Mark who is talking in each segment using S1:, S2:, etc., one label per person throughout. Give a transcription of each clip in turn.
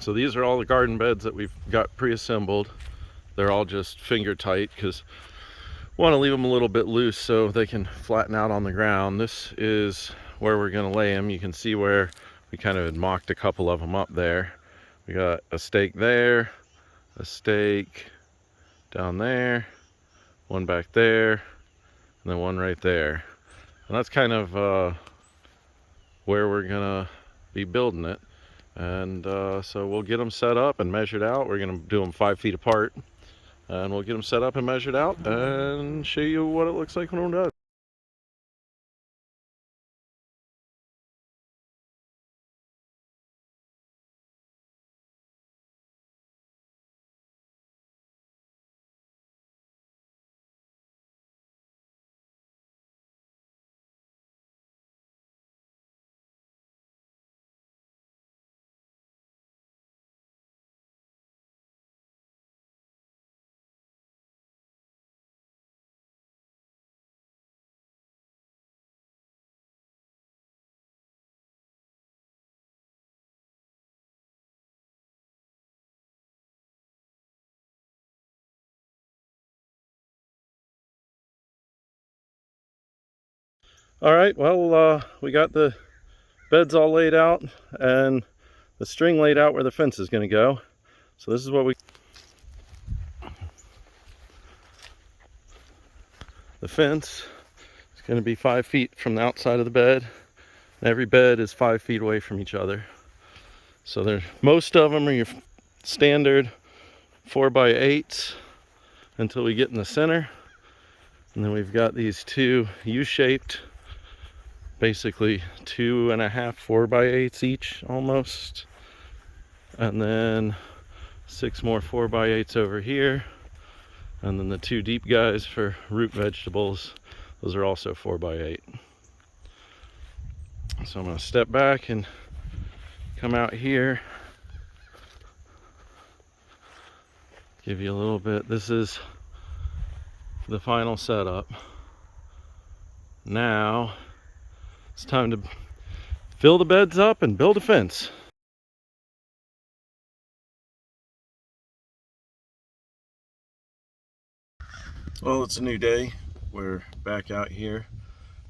S1: So these are all the garden beds that we've got pre-assembled. They're all just finger tight because we want to leave them a little bit loose so they can flatten out on the ground. This is where we're going to lay them. You can see where we kind of mocked a couple of them up there. We got a stake there, a stake down there, one back there, and then one right there. And that's kind of where we're gonna be building it. And so we'll get them set up and measured out. We're gonna do them 5 feet apart, and we'll get them set up and measured out and show you what it looks like when we're done. All right, well, we got the beds all laid out and the string laid out where the fence is going to go. So this is what the fence is going to be 5 feet from the outside of the bed. And every bed is 5 feet away from each other. So most of them are your standard 4x8s until we get in the center. And then we've got these two U-shaped, basically 2.5 4x8s each almost. And then 6 more 4x8s over here. And then the 2 deep guys for root vegetables, those are also 4x8. So I'm going to step back and come out here, give you a little bit. This is the final setup. Now it's time to fill the beds up and build a fence. Well, it's a new day. We're back out here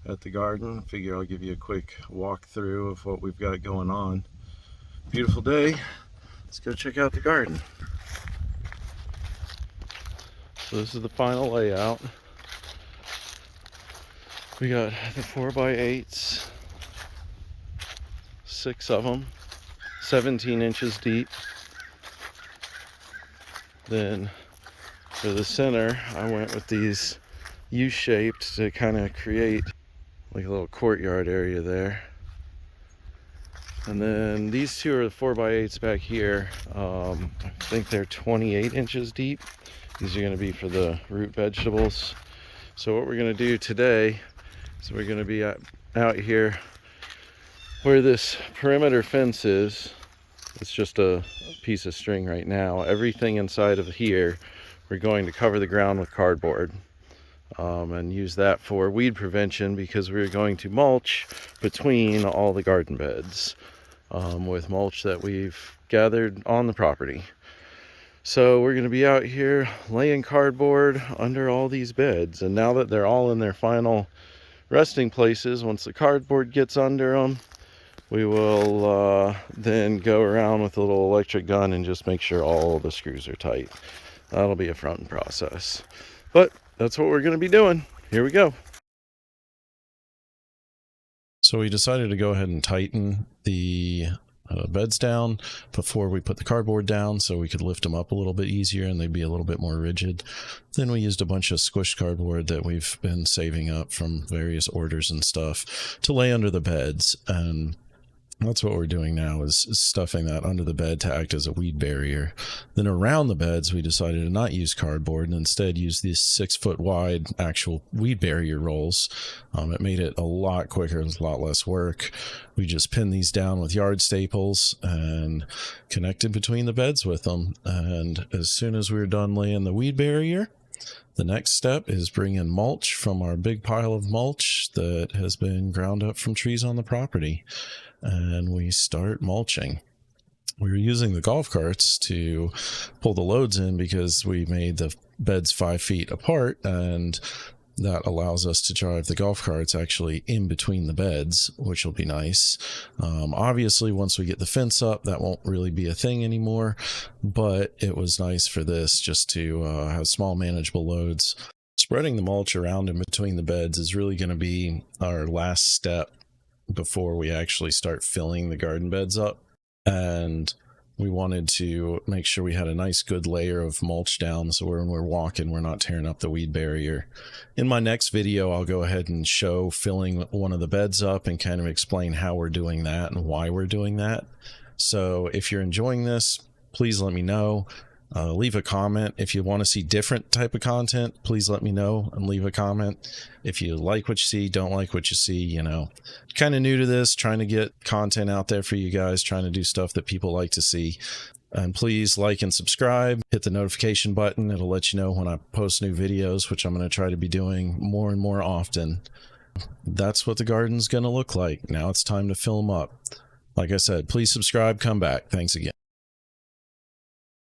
S1: at the garden. Figure I'll give you a quick walkthrough of what we've got going on. Beautiful day. Let's go check out the garden. So this is the final layout. We got the 4x8s, 6 of them, 17 inches deep. Then for the center, I went with these U-shaped to kind of create like a little courtyard area there. And then these two are the 4x8s back here. I think they're 28 inches deep. These are going to be for the root vegetables. So what we're going to do today is we're going to be out here where this perimeter fence is. It's just a piece of string right now. Everything inside of here, we're going to cover the ground with cardboard and use that for weed prevention, because we're going to mulch between all the garden beds with mulch that we've gathered on the property. So we're going to be out here laying cardboard under all these beds, and now that they're all in their final resting places, once the cardboard gets under them, we will then go around with a little electric gun and just make sure all the screws are tight. That'll be a front process, but that's what we're going to be doing. Here we go.
S2: So we decided to go ahead and tighten the beds down before we put the cardboard down, so we could lift them up a little bit easier and they'd be a little bit more rigid. Then we used a bunch of squished cardboard that we've been saving up from various orders and stuff to lay under the beds, and that's what we're doing now, is stuffing that under the bed to act as a weed barrier. Then around the beds, we decided to not use cardboard and instead use these 6-foot wide actual weed barrier rolls. It made it a lot quicker, a lot less work. We just pinned these down with yard staples and connected between the beds with them. And as soon as we were done laying the weed barrier, the next step is bring in mulch from our big pile of mulch that has been ground up from trees on the property. And we start mulching. we were using the golf carts to pull the loads in because we made the beds 5 feet apart, and that allows us to drive the golf carts actually in between the beds, which will be nice. Obviously, once we get the fence up, that won't really be a thing anymore, but it was nice for this just to have small manageable loads. Spreading the mulch around in between the beds is really going to be our last step before we actually start filling the garden beds up. And we wanted to make sure we had a nice good layer of mulch down, so when we're walking, we're not tearing up the weed barrier. In my next video, I'll go ahead and show filling one of the beds up and kind of explain how we're doing that and why we're doing that. So if you're enjoying this, please let me know. Leave a comment. If you want to see different type of content, please let me know and leave a comment. If you like what you see, don't like what you see, you know, kind of new to this, trying to get content out there for you guys, trying to do stuff that people like to see. And please like and subscribe, hit the notification button. It'll let you know when I post new videos, which I'm going to try to be doing more and more often. That's what the garden's going to look like. Now it's time to fill them up. Like I said, please subscribe, come back. Thanks again.